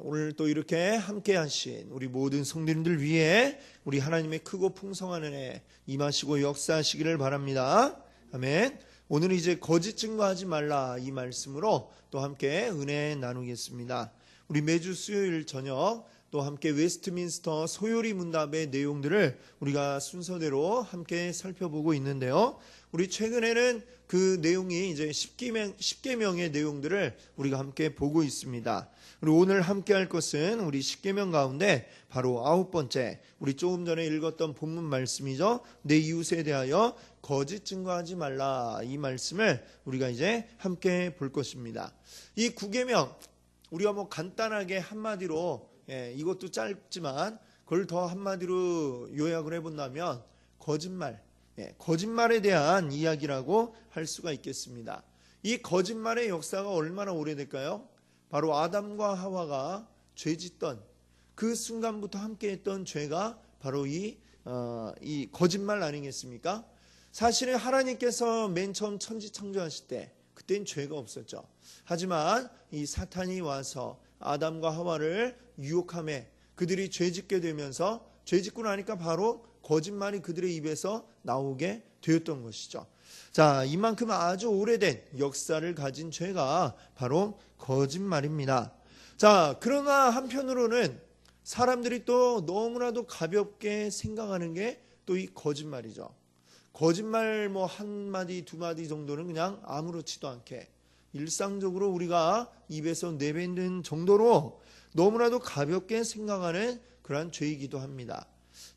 오늘 또 이렇게 함께 하신 우리 모든 성도님들 위해 우리 하나님의 크고 풍성한 은혜 임하시고 역사하시기를 바랍니다. 아멘. 오늘은 이제 거짓 증거하지 말라 이 말씀으로 또 함께 은혜 나누겠습니다. 우리 매주 수요일 저녁 또 함께 웨스트민스터 소요리 문답의 내용들을 우리가 순서대로 함께 살펴보고 있는데요. 우리 최근에는 그 내용이 이제 10계명의 내용들을 우리가 함께 보고 있습니다. 그리고 오늘 함께 할 것은 우리 10계명 가운데 바로 9번째, 우리 조금 전에 읽었던 본문 말씀이죠. 내 이웃에 대하여 거짓 증거하지 말라 이 말씀을 우리가 이제 함께 볼 것입니다. 이 9계명 우리가 뭐 간단하게 한마디로 이것도 짧지만 그걸 더 한마디로 요약을 해본다면 거짓말에 대한 이야기라고 할 수가 있겠습니다. 이 거짓말의 역사가 얼마나 오래될까요? 바로 아담과 하와가 죄짓던 그 순간부터 함께했던 죄가 바로 이 거짓말 아니겠습니까? 사실은 하나님께서 맨 처음 천지 창조하실 때 그때는 죄가 없었죠. 하지만 이 사탄이 와서 아담과 하와를 유혹함에 그들이 죄짓게 되면서 죄짓고 나니까 바로 거짓말이 그들의 입에서 나오게 되었던 것이죠. 자, 이만큼 아주 오래된 역사를 가진 죄가 바로 거짓말입니다. 자, 그러나 한편으로는 사람들이 또 너무나도 가볍게 생각하는 게 또 이 거짓말이죠. 거짓말 뭐 한마디 두마디 정도는 그냥 아무렇지도 않게 일상적으로 우리가 입에서 내뱉는 정도로 너무나도 가볍게 생각하는 그러한 죄이기도 합니다.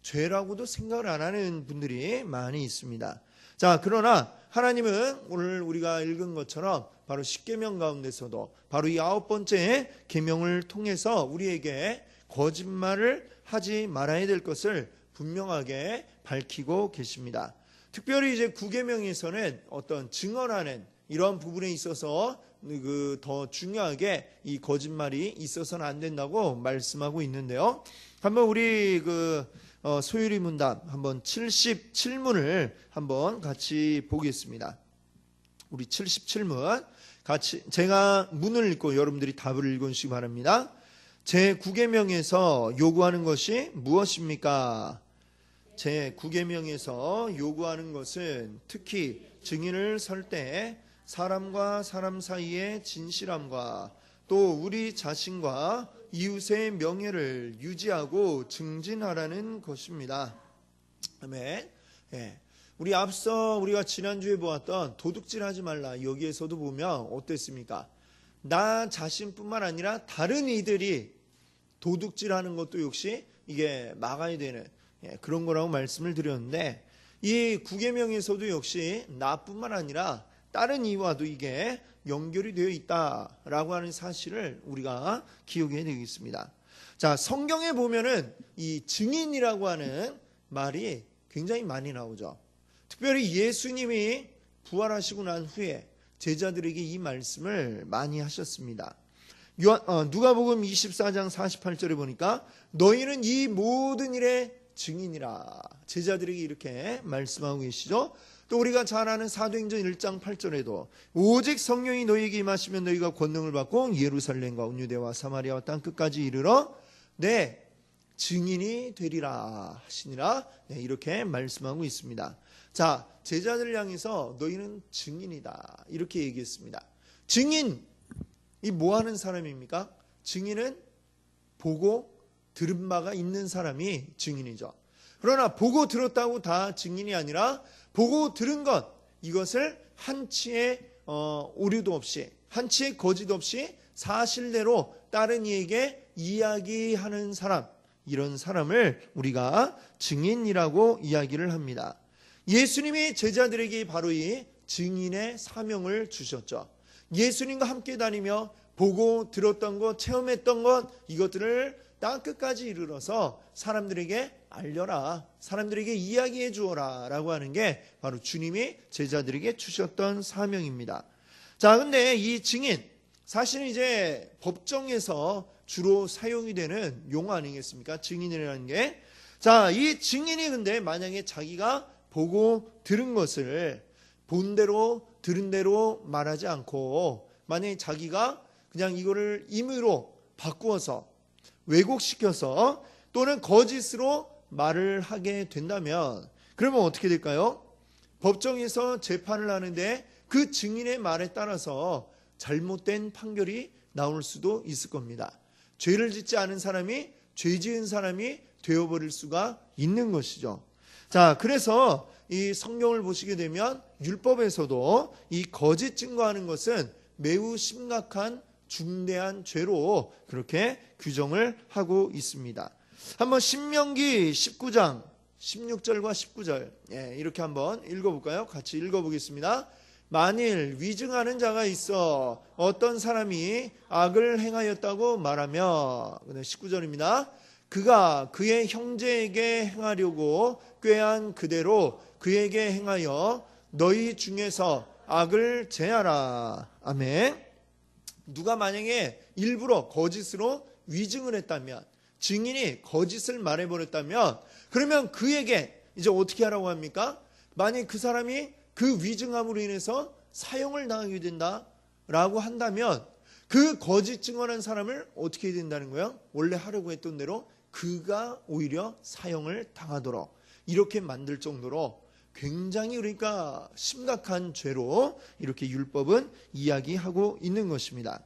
죄라고도 생각을 안 하는 분들이 많이 있습니다. 자, 그러나 하나님은 오늘 우리가 읽은 것처럼 바로 10계명 가운데서도 바로 이 9번째 계명을 통해서 우리에게 거짓말을 하지 말아야 될 것을 분명하게 밝히고 계십니다. 특별히 이제 9계명에서는 어떤 증언하는 이런 부분에 있어서 더 중요하게 이 거짓말이 있어서는 안 된다고 말씀하고 있는데요. 한번 우리 소요리 문답 한번 77문을 한번 같이 보겠습니다. 우리 77문 같이 제가 문을 읽고 여러분들이 답을 읽어주시기 바랍니다. 제9계명에서 요구하는 것이 무엇입니까? 제9계명에서 요구하는 것은 특히 증인을 설 때 사람과 사람 사이의 진실함과 또 우리 자신과 이웃의 명예를 유지하고 증진하라는 것입니다. 아멘. 우리 앞서 우리가 지난주에 보았던 도둑질하지 말라 여기에서도 보면 어땠습니까? 나 자신뿐만 아니라 다른 이들이 도둑질하는 것도 역시 이게 막아야 되는 그런 거라고 말씀을 드렸는데 이 9계명에서도 역시 나뿐만 아니라 다른 이와도 이게 연결이 되어 있다라고 하는 사실을 우리가 기억해야 되겠습니다. 자, 성경에 보면은 이 증인이라고 하는 말이 굉장히 많이 나오죠. 특별히 예수님이 부활하시고 난 후에 제자들에게 이 말씀을 많이 하셨습니다. 누가복음 24장 48절에 보니까 너희는 이 모든 일의 증인이라 제자들에게 이렇게 말씀하고 계시죠. 또 우리가 잘 아는 사도행전 1장 8절에도 오직 성령이 너희에게 임하시면 너희가 권능을 받고 예루살렘과 온 유대와 사마리아와 땅 끝까지 이르러 내 증인이 되리라 하시니라 이렇게 말씀하고 있습니다. 자, 제자들을 향해서 너희는 증인이다 이렇게 얘기했습니다. 증인이 뭐하는 사람입니까? 증인은 보고 들은 바가 있는 사람이 증인이죠. 그러나 보고 들었다고 다 증인이 아니라 보고 들은 것 이것을 한치의 오류도 없이 한치의 거짓 없이 사실대로 다른 이에게 이야기하는 사람, 이런 사람을 우리가 증인이라고 이야기를 합니다. 예수님이 제자들에게 바로 이 증인의 사명을 주셨죠. 예수님과 함께 다니며 보고 들었던 것, 체험했던 것 이것들을 땅 끝까지 이르러서 사람들에게 알려라, 사람들에게 이야기해 주어라 라고 하는 게 바로 주님이 제자들에게 주셨던 사명입니다. 자, 근데 이 증인 사실은 이제 법정에서 주로 사용이 되는 용어 아니겠습니까? 증인이라는 게. 자, 이 증인이 근데 만약에 자기가 보고 들은 것을 본 대로 들은 대로 말하지 않고 만약에 자기가 그냥 이거를 임의로 바꾸어서 왜곡시켜서 또는 거짓으로 말을 하게 된다면 그러면 어떻게 될까요? 법정에서 재판을 하는데 그 증인의 말에 따라서 잘못된 판결이 나올 수도 있을 겁니다. 죄를 짓지 않은 사람이 죄 지은 사람이 되어버릴 수가 있는 것이죠. 자, 그래서 이 성경을 보시게 되면 율법에서도 이 거짓 증거하는 것은 매우 심각한 중대한 죄로 그렇게 규정을 하고 있습니다. 한번 신명기 19장 16절과 19절 이렇게 한번 읽어볼까요? 같이 읽어보겠습니다. 만일 위증하는 자가 있어 어떤 사람이 악을 행하였다고 말하며 19절입니다. 그가 그의 형제에게 행하려고 꾀한 그대로 그에게 행하여 너희 중에서 악을 제하라. 아멘. 누가 만약에 일부러 거짓으로 위증을 했다면, 증인이 거짓을 말해버렸다면, 그러면 그에게 이제 어떻게 하라고 합니까? 만약 그 사람이 그 위증함으로 인해서 사형을 당하게 된다라고 한다면 그 거짓 증언한 사람을 어떻게 해야 된다는 거예요? 원래 하려고 했던 대로 그가 오히려 사형을 당하도록 이렇게 만들 정도로 굉장히 그러니까 심각한 죄로 이렇게 율법은 이야기하고 있는 것입니다.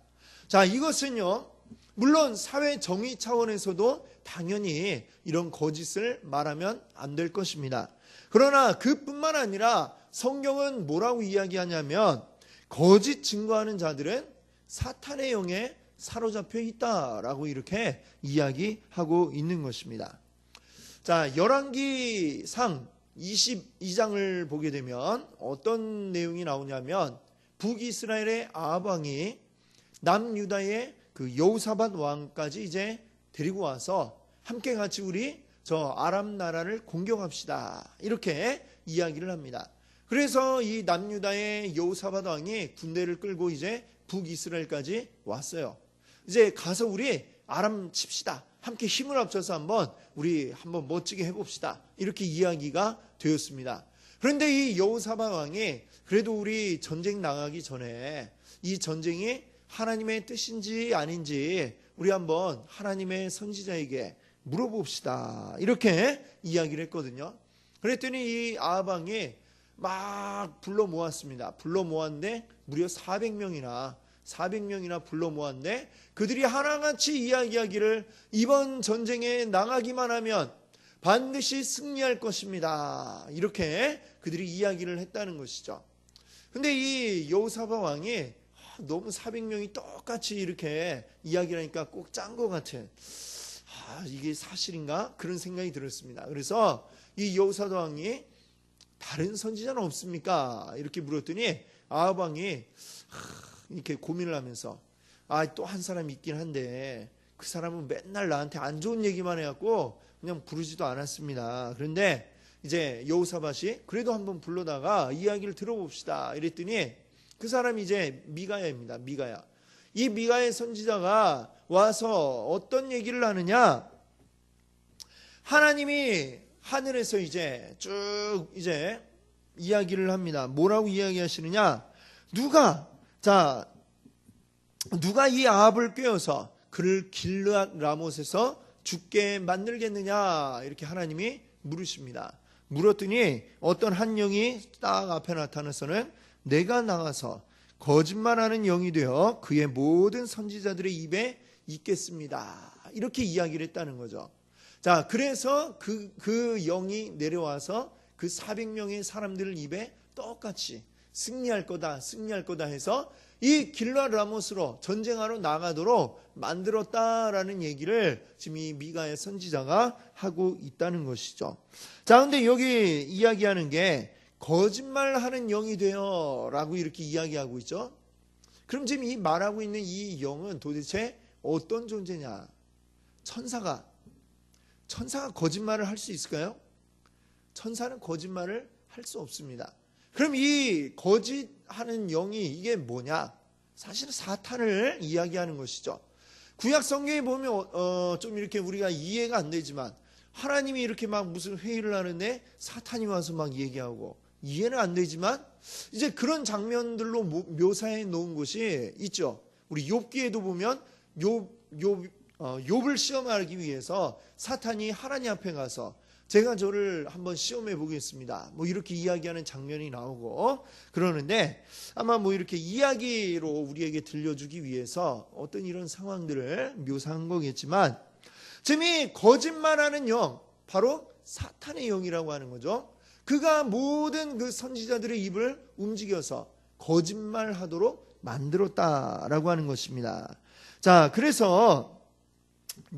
자, 이것은요, 물론 사회 정의 차원에서도 당연히 이런 거짓을 말하면 안 될 것입니다. 그러나 그뿐만 아니라 성경은 뭐라고 이야기하냐면 거짓 증거하는 자들은 사탄의 영에 사로잡혀 있다라고 이렇게 이야기하고 있는 것입니다. 자, 열왕기상 22장을 보게 되면 어떤 내용이 나오냐면 북이스라엘의 아합 왕이 남유다의 그 여호사밧 왕까지 이제 데리고 와서 함께 같이 우리 저 아람 나라를 공격합시다 이렇게 이야기를 합니다. 그래서 이 남유다의 여호사밧 왕이 군대를 끌고 이제 북이스라엘까지 왔어요. 이제 가서 우리 아람 칩시다. 함께 힘을 합쳐서 우리 한번 멋지게 해봅시다. 이렇게 이야기가 되었습니다. 그런데 이 여호사밧 왕이 그래도 우리 전쟁 나가기 전에 이 전쟁이 하나님의 뜻인지 아닌지 우리 한번 하나님의 선지자에게 물어봅시다. 이렇게 이야기를 했거든요. 그랬더니 이 아합 왕이 막 불러 모았습니다. 불러 모았는데 무려 400명이나 불러 모았는데 그들이 하나같이 이야기하기를 이번 전쟁에 나가기만 하면 반드시 승리할 것입니다. 이렇게 그들이 이야기를 했다는 것이죠. 근데 이 여호사밧 왕이 너무 400명이 똑같이 이렇게 이야기를 하니까 꼭 짠 것 같은 이게 사실인가? 그런 생각이 들었습니다. 그래서 이 여호사밧 왕이 다른 선지자는 없습니까? 이렇게 물었더니 아합 왕이 이렇게 고민을 하면서 또 한 사람이 있긴 한데 그 사람은 맨날 나한테 안 좋은 얘기만 해갖고 그냥 부르지도 않았습니다. 그런데 이제 여호사밧이 그래도 한번 불러다가 이야기를 들어봅시다 이랬더니 그 사람이 이제 미가야입니다. 미가야. 이 미가야 선지자가 와서 어떤 얘기를 하느냐? 하나님이 하늘에서 이제 쭉 이제 이야기를 합니다. 뭐라고 이야기하시느냐? 누가 이 아합을 꾀어서 그를 길르앗 라못에서 죽게 만들겠느냐? 이렇게 하나님이 물으십니다. 물었더니 어떤 한 영이 딱 앞에 나타나서는 내가 나가서 거짓말하는 영이 되어 그의 모든 선지자들의 입에 있겠습니다. 이렇게 이야기를 했다는 거죠. 자, 그래서 그 영이 내려와서 그 400명의 사람들 입에 똑같이 승리할 거다 해서 이 길르앗 라못으로 전쟁하러 나가도록 만들었다라는 얘기를 지금 이 미가의 선지자가 하고 있다는 것이죠. 자, 근데 여기 이야기하는 게 거짓말하는 영이 되어라고 이렇게 이야기하고 있죠. 그럼 지금 이 말하고 있는 이 영은 도대체 어떤 존재냐? 천사가 거짓말을 할 수 있을까요? 천사는 거짓말을 할 수 없습니다. 그럼 이 거짓하는 영이 이게 뭐냐? 사실은 사탄을 이야기하는 것이죠. 구약 성경에 보면 좀 이렇게 우리가 이해가 안 되지만 하나님이 이렇게 막 무슨 회의를 하는데 사탄이 와서 막 얘기하고 이해는 안 되지만 이제 그런 장면들로 묘사해 놓은 것이 있죠. 우리 욥기에도 보면 욥을 시험하기 위해서 사탄이 하나님 앞에 가서 제가 저를 한번 시험해 보겠습니다, 뭐 이렇게 이야기하는 장면이 나오고 그러는데, 아마 뭐 이렇게 이야기로 우리에게 들려주기 위해서 어떤 이런 상황들을 묘사한 거겠지만, 지금 이 거짓말하는 영, 바로 사탄의 영이라고 하는 거죠. 그가 모든 그 선지자들의 입을 움직여서 거짓말하도록 만들었다라고 하는 것입니다. 자, 그래서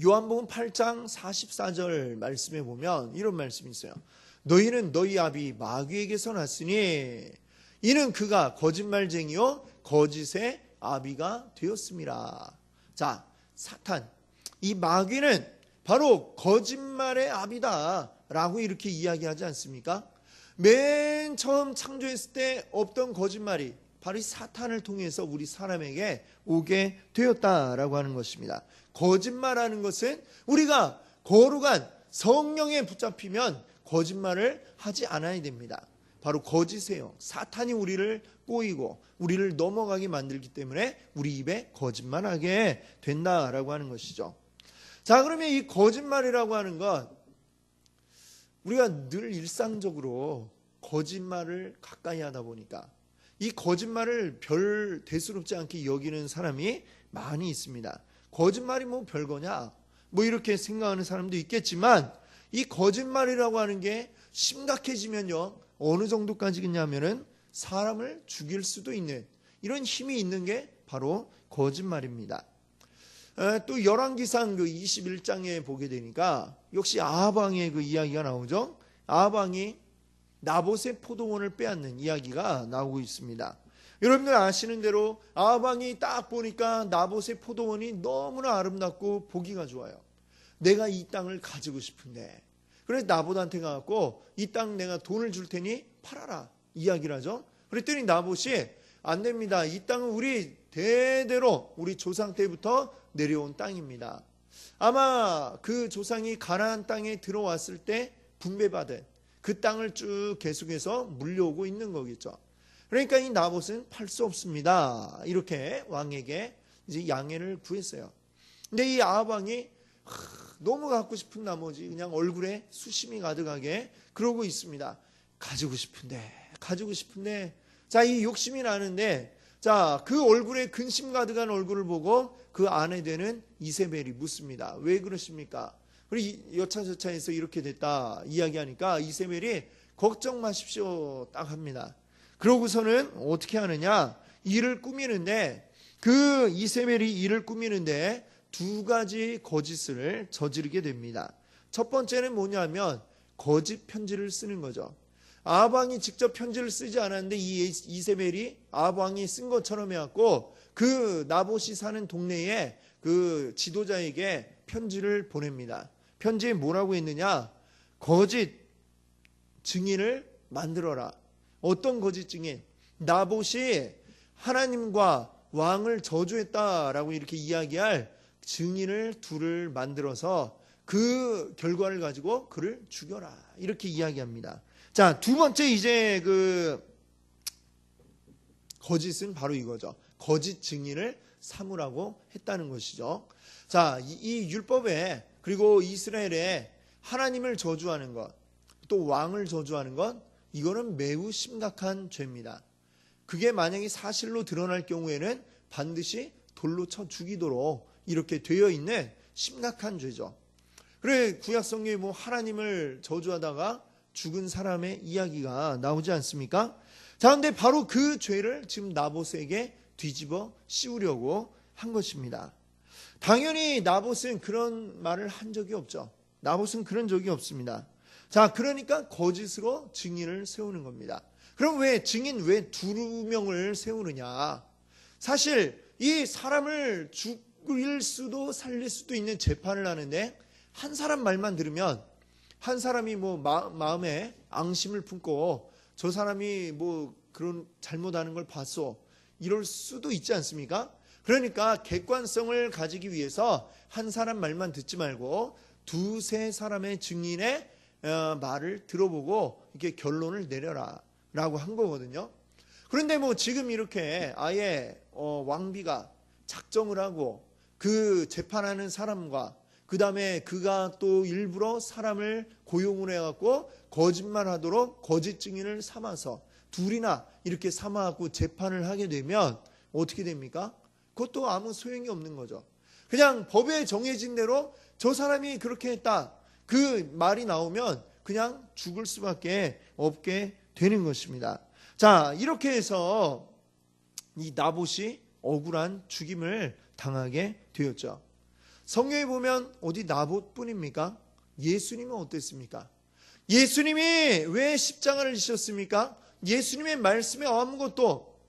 요한복음 8장 44절 말씀에 보면 이런 말씀이 있어요. 너희는 너희 아비 마귀에게서 났으니 이는 그가 거짓말쟁이요 거짓의 아비가 되었습니다. 자, 사탄, 이 마귀는 바로 거짓말의 아비다 라고 이렇게 이야기하지 않습니까? 맨 처음 창조했을 때 없던 거짓말이 바로 이 사탄을 통해서 우리 사람에게 오게 되었다라고 하는 것입니다. 거짓말하는 것은 우리가 거룩한 성령에 붙잡히면 거짓말을 하지 않아야 됩니다. 바로 거짓이에요. 사탄이 우리를 꼬이고 우리를 넘어가게 만들기 때문에 우리 입에 거짓말하게 된다라고 하는 것이죠. 자, 그러면 이 거짓말이라고 하는 것, 우리가 늘 일상적으로 거짓말을 가까이 하다 보니까 이 거짓말을 별 대수롭지 않게 여기는 사람이 많이 있습니다. 거짓말이 뭐 별거냐, 뭐 이렇게 생각하는 사람도 있겠지만, 이 거짓말이라고 하는 게 심각해지면요, 어느 정도까지겠냐면은 사람을 죽일 수도 있는 이런 힘이 있는 게 바로 거짓말입니다. 또 열왕기상 그 21장에 보게 되니까 역시 아합 왕의 그 이야기가 나오죠. 아합 왕이 나봇의 포도원을 빼앗는 이야기가 나오고 있습니다. 여러분들 아시는 대로 아합 왕이 딱 보니까 나봇의 포도원이 너무나 아름답고 보기가 좋아요. 내가 이 땅을 가지고 싶은데, 그래서 나봇한테 가갖고 이 땅 내가 돈을 줄 테니 팔아라 이야기를 하죠. 그랬더니 나봇이 안 됩니다. 이 땅은 우리 대대로 우리 조상 때부터 내려온 땅입니다. 아마 그 조상이 가나안 땅에 들어왔을 때 분배받은 그 땅을 쭉 계속해서 물려오고 있는 거겠죠. 그러니까 이 나봇은 팔 수 없습니다. 이렇게 왕에게 이제 양해를 구했어요. 근데 이 아합 왕이 너무 갖고 싶은 나머지 그냥 얼굴에 수심이 가득하게 그러고 있습니다. 가지고 싶은데 자, 이 욕심이 나는데, 자, 그 얼굴에 근심 가득한 얼굴을 보고 그 아내 되는 이세벨이 묻습니다. 왜 그러십니까? 그리고 여차저차해서 이렇게 됐다 이야기하니까 이세벨이 걱정 마십시오 딱 합니다. 그러고서는 어떻게 하느냐, 일을 꾸미는데, 그 이세벨이 일을 꾸미는데 두 가지 거짓을 저지르게 됩니다. 첫 번째는 뭐냐면 거짓 편지를 쓰는 거죠. 아합 왕이 직접 편지를 쓰지 않았는데 이 이세벨이 아합 왕이 쓴 것처럼 해갖고 그 나봇이 사는 동네에 그 지도자에게 편지를 보냅니다. 편지에 뭐라고 했느냐, 거짓 증인을 만들어라. 어떤 거짓 증인? 나봇이 하나님과 왕을 저주했다라고 이렇게 이야기할 증인을 둘을 만들어서 그 결과를 가지고 그를 죽여라 이렇게 이야기합니다. 자, 두 번째 이제 그 거짓은 바로 이거죠. 거짓 증인을 삼으라고 했다는 것이죠. 자, 이 율법에, 그리고 이스라엘에 하나님을 저주하는 것, 또 왕을 저주하는 것, 이거는 매우 심각한 죄입니다. 그게 만약에 사실로 드러날 경우에는 반드시 돌로 쳐 죽이도록 이렇게 되어 있는 심각한 죄죠. 그래, 구약 성경에 뭐 하나님을 저주하다가 죽은 사람의 이야기가 나오지 않습니까? 자, 근데 바로 그 죄를 지금 나봇에게 뒤집어 씌우려고 한 것입니다. 당연히 나봇은 그런 말을 한 적이 없죠. 나봇은 그런 적이 없습니다. 자, 그러니까 거짓으로 증인을 세우는 겁니다. 그럼 왜 증인 왜 두 명을 세우느냐? 사실 이 사람을 죽일 수도 살릴 수도 있는 재판을 하는데 한 사람 말만 들으면, 한 사람이 뭐 마음에 앙심을 품고 저 사람이 뭐 그런 잘못하는 걸 봤어, 이럴 수도 있지 않습니까? 그러니까 객관성을 가지기 위해서 한 사람 말만 듣지 말고 두세 사람의 증인의 말을 들어보고 이렇게 결론을 내려라 라고 한 거거든요. 그런데 뭐 지금 이렇게 아예 왕비가 작정을 하고 그 재판하는 사람과 그 다음에 그가 또 일부러 사람을 고용을 해갖고 거짓말하도록 거짓 증인을 삼아서 둘이나 이렇게 삼아갖고 재판을 하게 되면 어떻게 됩니까? 그것도 아무 소용이 없는 거죠. 그냥 법에 정해진 대로 저 사람이 그렇게 했다, 그 말이 나오면 그냥 죽을 수밖에 없게 되는 것입니다. 자, 이렇게 해서 이 나봇이 억울한 죽임을 당하게 되었죠. 성경에 보면 어디 나봇뿐입니까? 예수님은 어땠습니까? 예수님이 왜 십자가를 지셨습니까? 예수님의 말씀에 아무것도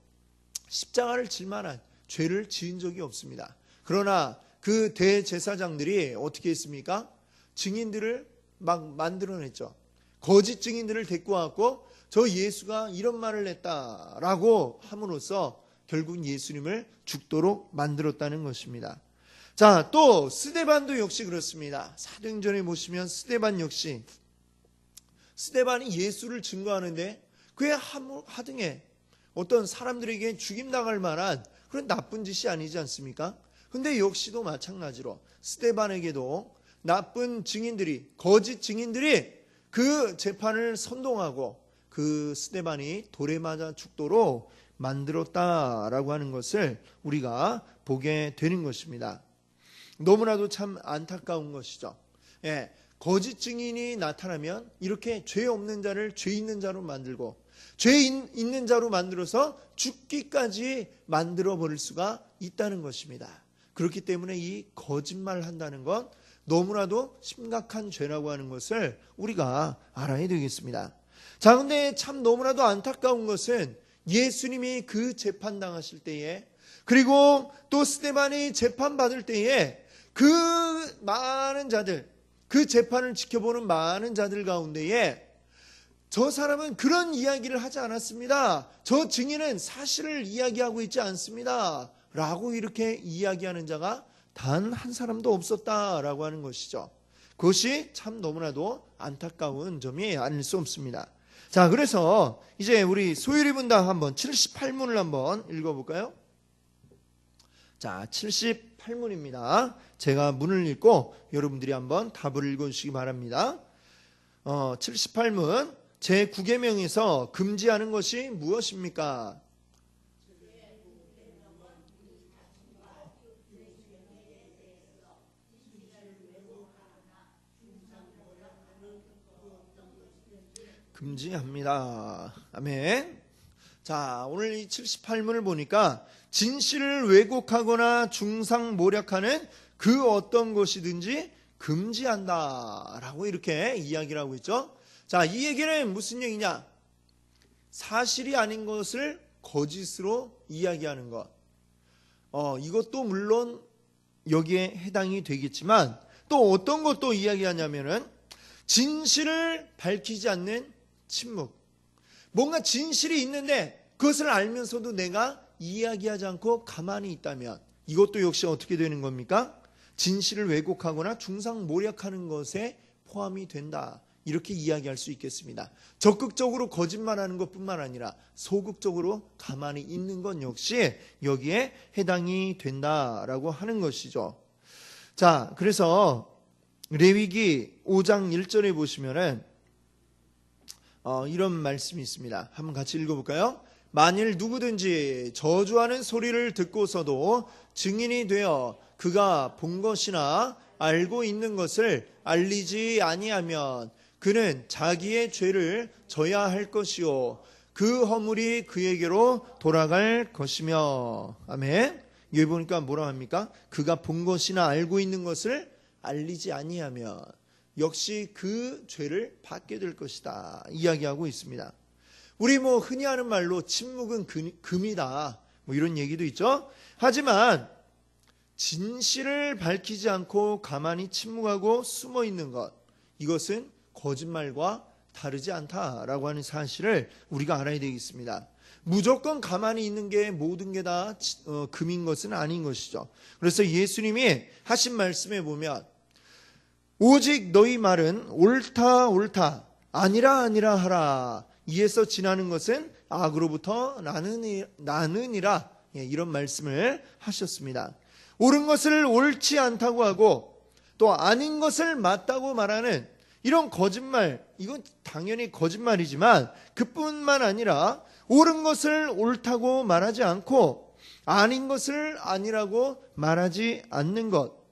십자가를 질 만한 죄를 지은 적이 없습니다. 그러나 그 대제사장들이 어떻게 했습니까? 증인들을 막 만들어냈죠. 거짓 증인들을 데리고 왔고 저 예수가 이런 말을 했다라고 함으로써 결국 예수님을 죽도록 만들었다는 것입니다. 자, 또 스데반도 역시 그렇습니다. 사도행전에 보시면 스데반 역시, 스데반이 예수를 증거하는데 그의 하등에 어떤 사람들에게 죽임당할 만한 그런 나쁜 짓이 아니지 않습니까? 근데 역시도 마찬가지로 스데반에게도 나쁜 증인들이, 거짓 증인들이 그 재판을 선동하고 그 스데반이 돌에 맞아 죽도록 만들었다라고 하는 것을 우리가 보게 되는 것입니다. 너무나도 참 안타까운 것이죠. 예, 거짓 증인이 나타나면 이렇게 죄 없는 자를 죄 있는 자로 만들고 죄 있는 자로 만들어서 죽기까지 만들어 버릴 수가 있다는 것입니다. 그렇기 때문에 이 거짓말 한다는 건 너무나도 심각한 죄라고 하는 것을 우리가 알아야 되겠습니다. 자, 근데 참 너무나도 안타까운 것은 예수님이 그 재판당하실 때에, 그리고 또 스데반이 재판받을 때에 그 많은 자들, 그 재판을 지켜보는 많은 자들 가운데에 저 사람은 그런 이야기를 하지 않았습니다, 저 증인은 사실을 이야기하고 있지 않습니다 라고 이렇게 이야기하는 자가 단 한 사람도 없었다라고 하는 것이죠. 그것이 참 너무나도 안타까운 점이 아닐 수 없습니다. 자, 그래서 이제 우리 소율이 분당 한번 78문을 한번 읽어볼까요? 자, 78문입니다. 제가 문을 읽고 여러분들이 한번 답을 읽어주시기 바랍니다. 78문 제9계명에서 금지하는 것이 무엇입니까? 금지합니다. 아멘. 자, 오늘 이 78문을 보니까 진실을 왜곡하거나 중상모략하는 그 어떤 것이든지 금지한다 라고 이렇게 이야기를 하고 있죠. 자, 이 얘기는 무슨 얘기냐? 사실이 아닌 것을 거짓으로 이야기하는 것. 이것도 물론 여기에 해당이 되겠지만 또 어떤 것도 이야기하냐면은 진실을 밝히지 않는 침묵. 뭔가 진실이 있는데 그것을 알면서도 내가 이야기하지 않고 가만히 있다면 이것도 역시 어떻게 되는 겁니까? 진실을 왜곡하거나 중상모략하는 것에 포함이 된다, 이렇게 이야기할 수 있겠습니다. 적극적으로 거짓말하는 것뿐만 아니라 소극적으로 가만히 있는 것 역시 여기에 해당이 된다라고 하는 것이죠. 자, 그래서 레위기 5장 1절에 보시면은 이런 말씀이 있습니다. 한번 같이 읽어볼까요? 만일 누구든지 저주하는 소리를 듣고서도 증인이 되어 그가 본 것이나 알고 있는 것을 알리지 아니하면 그는 자기의 죄를 져야 할 것이요 그 허물이 그에게로 돌아갈 것이며. 아멘. 여기 보니까 뭐라 합니까? 그가 본 것이나 알고 있는 것을 알리지 아니하면 역시 그 죄를 받게 될 것이다 이야기하고 있습니다. 우리 흔히 하는 말로 침묵은 금이다 이런 얘기도 있죠. 하지만 진실을 밝히지 않고 가만히 침묵하고 숨어 있는 것, 이것은 거짓말과 다르지 않다라고 하는 사실을 우리가 알아야 되겠습니다. 무조건 가만히 있는 게 모든 게 다 금인 것은 아닌 것이죠. 그래서 예수님이 하신 말씀에 보면 오직 너희 말은 옳다 옳다 아니라 아니라 하라, 이에서 지나는 것은 악으로부터 나느니라, 이런 말씀을 하셨습니다. 옳은 것을 옳지 않다고 하고 또 아닌 것을 맞다고 말하는 이런 거짓말, 이건 당연히 거짓말이지만 그뿐만 아니라 옳은 것을 옳다고 말하지 않고 아닌 것을 아니라고 말하지 않는 것,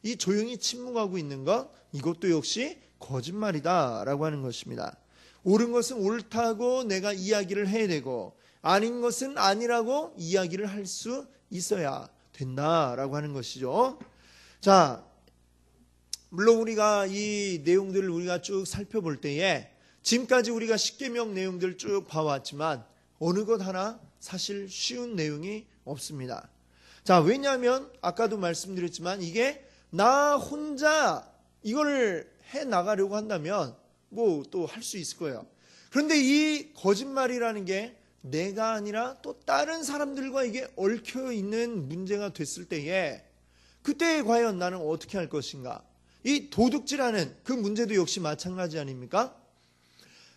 이 조용히 침묵하고 있는 것, 이것도 역시 거짓말이다라고 하는 것입니다. 옳은 것은 옳다고 내가 이야기를 해야 되고 아닌 것은 아니라고 이야기를 할 수 있어야 된다라고 하는 것이죠. 자, 물론 우리가 이 내용들을 우리가 쭉 살펴볼 때에 지금까지 우리가 십계명 내용들을 쭉 봐왔지만 어느 것 하나 사실 쉬운 내용이 없습니다. 자, 왜냐하면 아까도 말씀드렸지만 이게 나 혼자 이걸 해 나가려고 한다면 뭐 또 할 수 있을 거예요. 그런데 이 거짓말이라는 게 내가 아니라 또 다른 사람들과 이게 얽혀 있는 문제가 됐을 때에 그때 과연 나는 어떻게 할 것인가? 이 도둑질하는 그 문제도 역시 마찬가지 아닙니까?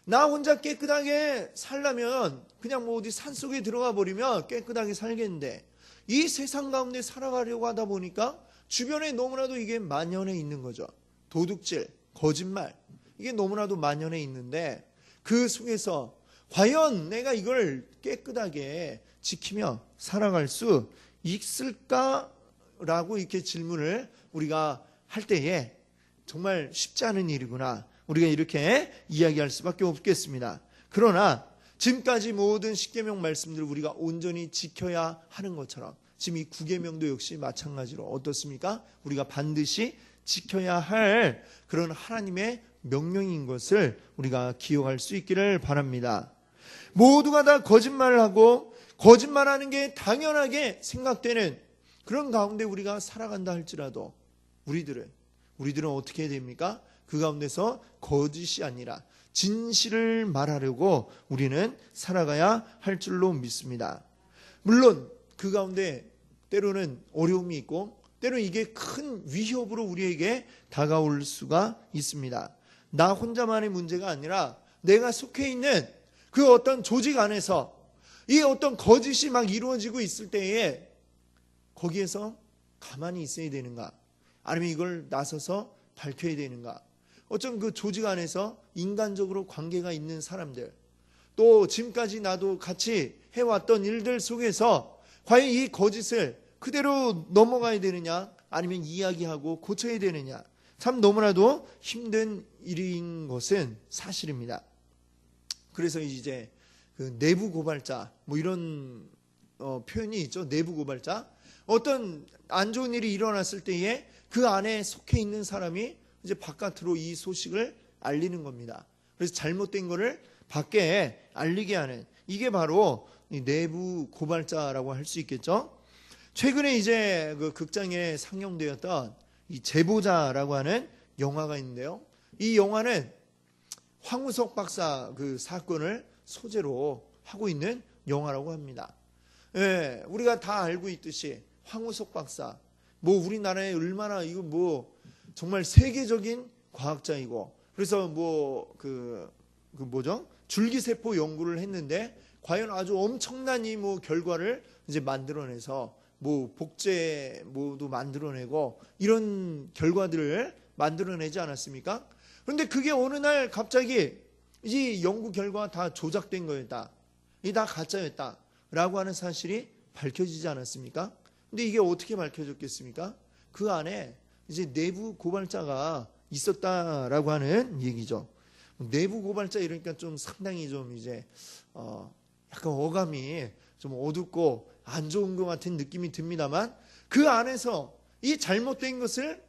나 혼자 깨끗하게 살려면 그냥 뭐 어디 산속에 들어가 버리면 깨끗하게 살겠는데 이 세상 가운데 살아가려고 하다 보니까 주변에 너무나도 이게 만연해 있는 거죠. 도둑질, 거짓말, 이게 너무나도 만연해 있는데 그 속에서 과연 내가 이걸 깨끗하게 지키며 살아갈 수 있을까라고 이렇게 질문을 우리가 할 때에 정말 쉽지 않은 일이구나, 우리가 이렇게 이야기할 수밖에 없겠습니다. 그러나 지금까지 모든 십계명 말씀들을 우리가 온전히 지켜야 하는 것처럼 지금 이 구계명도 역시 마찬가지로 어떻습니까? 우리가 반드시 지켜야 할 그런 하나님의 명령인 것을 우리가 기억할 수 있기를 바랍니다. 모두가 다 거짓말을 하고 거짓말하는 게 당연하게 생각되는 그런 가운데 우리가 살아간다 할지라도 우리들은 어떻게 해야 됩니까? 그 가운데서 거짓이 아니라 진실을 말하려고 우리는 살아가야 할 줄로 믿습니다. 물론 그 가운데 때로는 어려움이 있고 때로는 이게 큰 위협으로 우리에게 다가올 수가 있습니다. 나 혼자만의 문제가 아니라 내가 속해 있는 그 어떤 조직 안에서 이 어떤 거짓이 막 이루어지고 있을 때에 거기에서 가만히 있어야 되는가? 아니면 이걸 나서서 밝혀야 되는가? 어쩜 그 조직 안에서 인간적으로 관계가 있는 사람들, 또 지금까지 나도 같이 해왔던 일들 속에서 과연 이 거짓을 그대로 넘어가야 되느냐, 아니면 이야기하고 고쳐야 되느냐, 참 너무나도 힘든 일인 것은 사실입니다. 그래서 이제 그 내부 고발자, 뭐 이런 표현이 있죠. 내부 고발자. 어떤 안 좋은 일이 일어났을 때에 그 안에 속해 있는 사람이 이제 바깥으로 이 소식을 알리는 겁니다. 그래서 잘못된 거를 밖에 알리게 하는, 이게 바로 이 내부 고발자라고 할 수 있겠죠. 최근에 이제 그 극장에 상영되었던 이 제보자라고 하는 영화가 있는데요. 이 영화는 황우석 박사 그 사건을 소재로 하고 있는 영화라고 합니다. 예, 우리가 다 알고 있듯이 황우석 박사, 뭐 우리나라에 얼마나 이거 뭐 정말 세계적인 과학자이고, 그래서 뭐 뭐죠? 줄기세포 연구를 했는데 과연 아주 엄청난 이 뭐 결과를 이제 만들어내서 뭐 복제 뭐도 만들어내고 이런 결과들을 만들어내지 않았습니까? 그런데 그게 어느 날 갑자기 이 연구 결과가 다 조작된 거였다, 이 다 가짜였다라고 하는 사실이 밝혀지지 않았습니까? 근데 이게 어떻게 밝혀졌겠습니까? 그 안에 이제 내부 고발자가 있었다라고 하는 얘기죠. 내부 고발자 이러니까 좀 상당히 좀 이제 약간 어감이 좀 어둡고 안 좋은 것 같은 느낌이 듭니다만, 그 안에서 이 잘못된 것을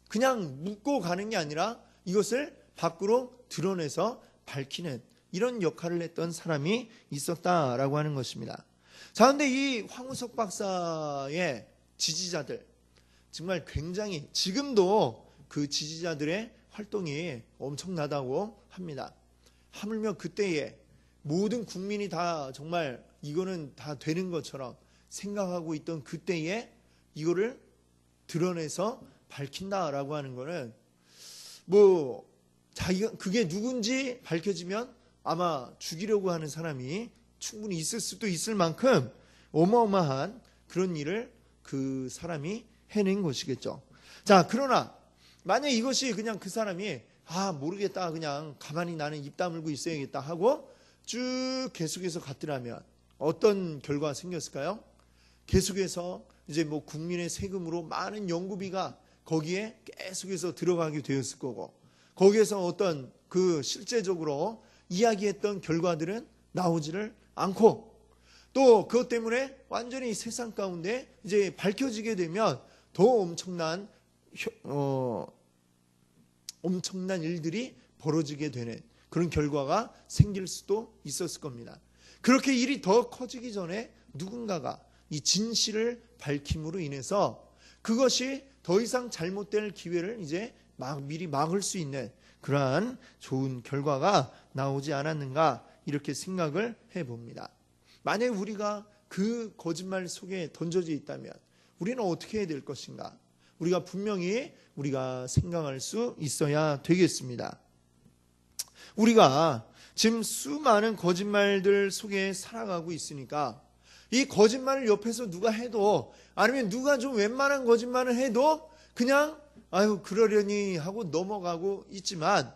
그냥 묻고 가는 게 아니라 이것을 밖으로 드러내서 밝히는 이런 역할을 했던 사람이 있었다라고 하는 것입니다. 자, 그런데 이 황우석 박사의 지지자들, 정말 굉장히 지금도 그 지지자들의 활동이 엄청나다고 합니다. 하물며 그때에 모든 국민이 다 정말 이거는 다 되는 것처럼 생각하고 있던 그때에 이거를 드러내서 밝힌다라고 하는 거는 뭐 자기가 그게 누군지 밝혀지면 아마 죽이려고 하는 사람이 충분히 있을 수도 있을 만큼 어마어마한 그런 일을 그 사람이 해낸 것이겠죠. 자, 그러나 만약 이것이 그냥 그 사람이 모르겠다, 그냥 가만히 나는 입 다물고 있어야겠다 하고 쭉 계속해서 갔더라면 어떤 결과가 생겼을까요? 계속해서 이제 뭐 국민의 세금으로 많은 연구비가 거기에 계속해서 들어가게 되었을 거고, 거기에서 어떤 그 실제적으로 이야기했던 결과들은 나오지를 않고, 또 그것 때문에 완전히 세상 가운데 이제 밝혀지게 되면 더 엄청난 일들이 벌어지게 되는 그런 결과가 생길 수도 있었을 겁니다. 그렇게 일이 더 커지기 전에 누군가가 이 진실을 밝힘으로 인해서 그것이 더 이상 잘못될 기회를 이제 미리 막을 수 있는 그러한 좋은 결과가 나오지 않았는가, 이렇게 생각을 해봅니다. 만약 우리가 그 거짓말 속에 던져져 있다면 우리는 어떻게 해야 될 것인가? 우리가 분명히 생각할 수 있어야 되겠습니다. 우리가 지금 수많은 거짓말들 속에 살아가고 있으니까 이 거짓말을 옆에서 누가 해도, 아니면 누가 좀 웬만한 거짓말을 해도 그냥 그러려니 하고 넘어가고 있지만,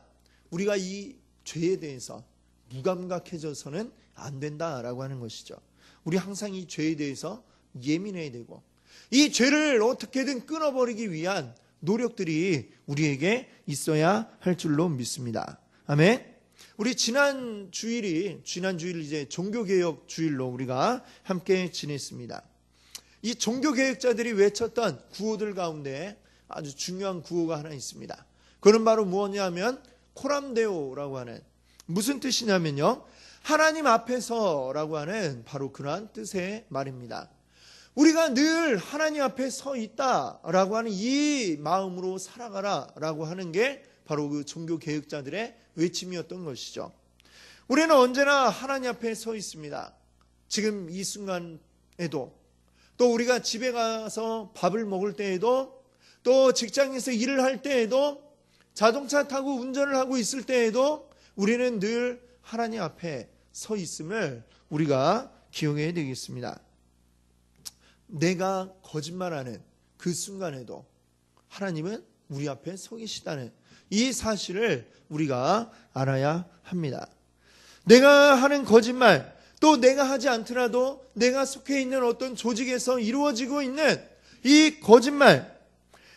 우리가 이 죄에 대해서 무감각해져서는 안 된다라고 하는 것이죠. 우리 항상 이 죄에 대해서 예민해야 되고, 이 죄를 어떻게든 끊어버리기 위한 노력들이 우리에게 있어야 할 줄로 믿습니다. 아멘. 우리 지난 주일 이제 종교개혁 주일로 우리가 함께 지냈습니다. 이 종교개혁자들이 외쳤던 구호들 가운데 아주 중요한 구호가 하나 있습니다. 그건 바로 무엇이냐면 코람데오라고 하는, 무슨 뜻이냐면요, 하나님 앞에서라고 하는 바로 그러한 뜻의 말입니다. 우리가 늘 하나님 앞에 서 있다라고 하는 이 마음으로 살아가라라고 하는 게 바로 그 종교개혁자들의 외침이었던 것이죠. 우리는 언제나 하나님 앞에 서 있습니다. 지금 이 순간에도, 또 우리가 집에 가서 밥을 먹을 때에도, 또 직장에서 일을 할 때에도, 자동차 타고 운전을 하고 있을 때에도 우리는 늘 하나님 앞에 서 있음을 우리가 기억해야 되겠습니다. 내가 거짓말하는 그 순간에도 하나님은 우리 앞에 서 계시다는 이 사실을 우리가 알아야 합니다. 내가 하는 거짓말, 또 내가 하지 않더라도 내가 속해 있는 어떤 조직에서 이루어지고 있는 이 거짓말,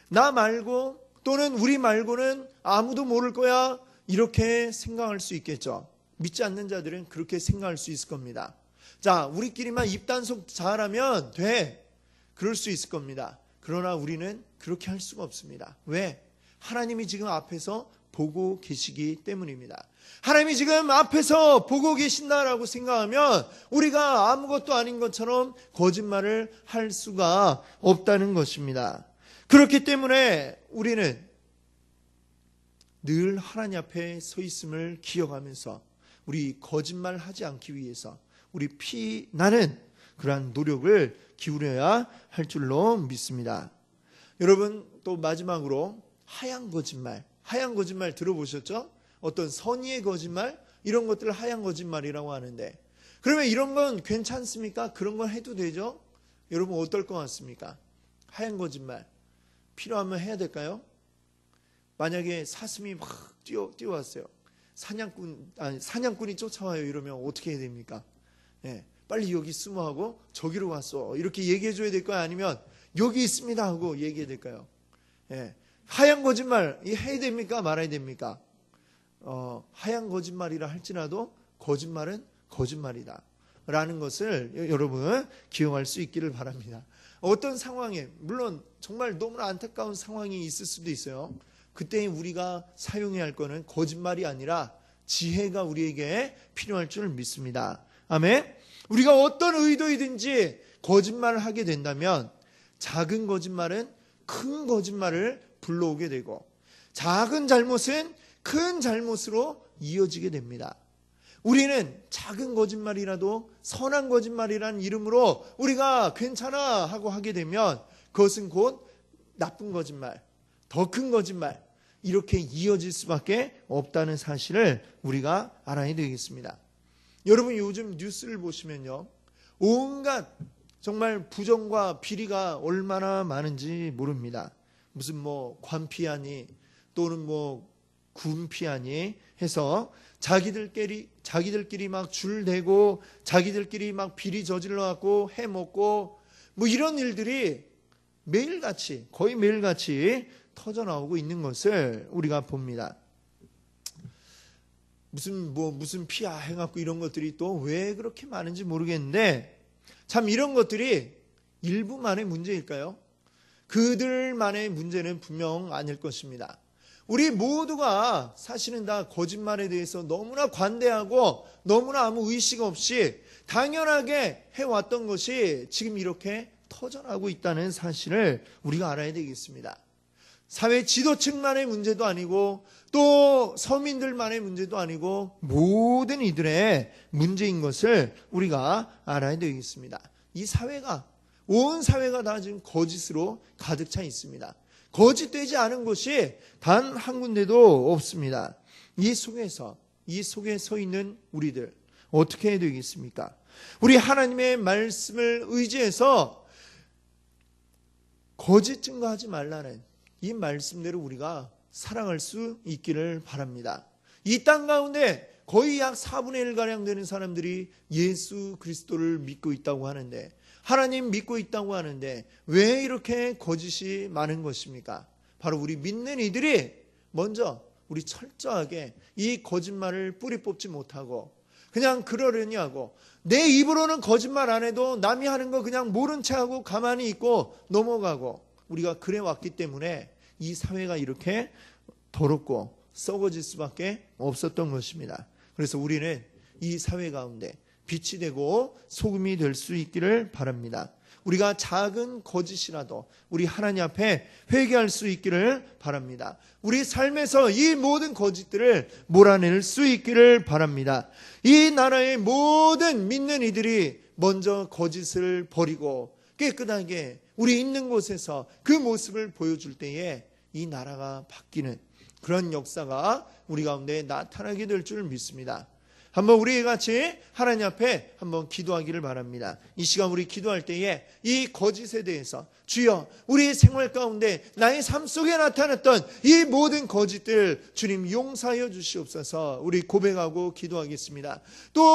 나 말고 또는 우리 말고는 아무도 모를 거야, 이렇게 생각할 수 있겠죠. 믿지 않는 자들은 그렇게 생각할 수 있을 겁니다. 자, 우리끼리만 입단속 잘하면 돼, 그럴 수 있을 겁니다. 그러나 우리는 그렇게 할 수가 없습니다. 왜? 하나님이 지금 앞에서 보고 계시기 때문입니다. 하나님이 지금 앞에서 보고 계신다라고 생각하면 우리가 아무것도 아닌 것처럼 거짓말을 할 수가 없다는 것입니다. 그렇기 때문에 우리는 늘 하나님 앞에 서 있음을 기억하면서 우리 거짓말하지 않기 위해서 우리 피나는 그러한 노력을 기울여야 할 줄로 믿습니다. 여러분, 또 마지막으로 하얀 거짓말 들어보셨죠? 어떤 선의의 거짓말, 이런 것들을 하얀 거짓말이라고 하는데, 그러면 이런 건 괜찮습니까? 그런 건 해도 되죠? 여러분 어떨 것 같습니까? 하얀 거짓말 필요하면 해야 될까요? 만약에 사슴이 막 뛰어왔어요. 사냥꾼이 쫓아와요. 이러면 어떻게 해야 됩니까? 빨리 여기 숨어 하고 저기로 갔어, 이렇게 얘기해 줘야 될까요? 아니면 여기 있습니다 하고 얘기해야 될까요? 하얀 거짓말 해야 됩니까? 말아야 됩니까? 하얀 거짓말이라 할지라도 거짓말은 거짓말이다 라는 것을 여러분 기억할 수 있기를 바랍니다. 어떤 상황에, 물론 정말 너무나 안타까운 상황이 있을 수도 있어요. 그때 우리가 사용해야 할 거는 거짓말이 아니라 지혜가 우리에게 필요할 줄 믿습니다. 아멘. 우리가 어떤 의도이든지 거짓말을 하게 된다면 작은 거짓말은 큰 거짓말을 불러오게 되고, 작은 잘못은 큰 잘못으로 이어지게 됩니다. 우리는 작은 거짓말이라도 선한 거짓말이라는 이름으로 우리가 괜찮아 하고 하게 되면 그것은 곧 나쁜 거짓말, 더 큰 거짓말, 이렇게 이어질 수밖에 없다는 사실을 우리가 알아야 되겠습니다. 여러분, 요즘 뉴스를 보시면요, 온갖 정말 부정과 비리가 얼마나 많은지 모릅니다. 무슨 관피하니 또는 군피하니 해서 자기들끼리 막 줄대고 자기들끼리 막 비리 저질러 갖고 해먹고 이런 일들이 거의 매일같이 터져나오고 있는 것을 우리가 봅니다. 무슨 피야 해갖고 이런 것들이 또 왜 그렇게 많은지 모르겠는데, 참 이런 것들이 일부만의 문제일까요? 그들만의 문제는 분명 아닐 것입니다. 우리 모두가 사실은 다 거짓말에 대해서 너무나 관대하고 너무나 아무 의식 없이 당연하게 해왔던 것이 지금 이렇게 터져나오고 있다는 사실을 우리가 알아야 되겠습니다. 사회 지도층만의 문제도 아니고 또 서민들만의 문제도 아니고 모든 이들의 문제인 것을 우리가 알아야 되겠습니다. 온 사회가 다 지금 거짓으로 가득 차 있습니다. 거짓되지 않은 곳이 단 한 군데도 없습니다. 이 속에 서 있는 우리들 어떻게 해야 되겠습니까? 우리 하나님의 말씀을 의지해서 거짓 증거하지 말라는 이 말씀대로 우리가 살아갈 수 있기를 바랍니다. 이 땅 가운데 거의 약 4분의 1가량 되는 사람들이 예수 그리스도를 믿고 있다고 하는데, 하나님 믿고 있다고 하는데 왜 이렇게 거짓이 많은 것입니까? 바로 우리 믿는 이들이 먼저 우리 철저하게 이 거짓말을 뿌리 뽑지 못하고 그냥 그러려니 하고, 내 입으로는 거짓말 안 해도 남이 하는 거 그냥 모른 채 하고 가만히 있고 넘어가고, 우리가 그래 왔기 때문에 이 사회가 이렇게 더럽고 썩어질 수밖에 없었던 것입니다. 그래서 우리는 이 사회 가운데 빛이 되고 소금이 될 수 있기를 바랍니다. 우리가 작은 거짓이라도 우리 하나님 앞에 회개할 수 있기를 바랍니다. 우리 삶에서 이 모든 거짓들을 몰아낼 수 있기를 바랍니다. 이 나라의 모든 믿는 이들이 먼저 거짓을 버리고 깨끗하게 우리 있는 곳에서 그 모습을 보여줄 때에 이 나라가 바뀌는 그런 역사가 우리 가운데 나타나게 될 줄 믿습니다. 한번 우리 같이 하나님 앞에 한번 기도하기를 바랍니다. 이 시간 우리 기도할 때에 이 거짓에 대해서, 주여 우리 생활 가운데 나의 삶 속에 나타났던 이 모든 거짓들 주님 용서하여 주시옵소서. 우리 고백하고 기도하겠습니다. 또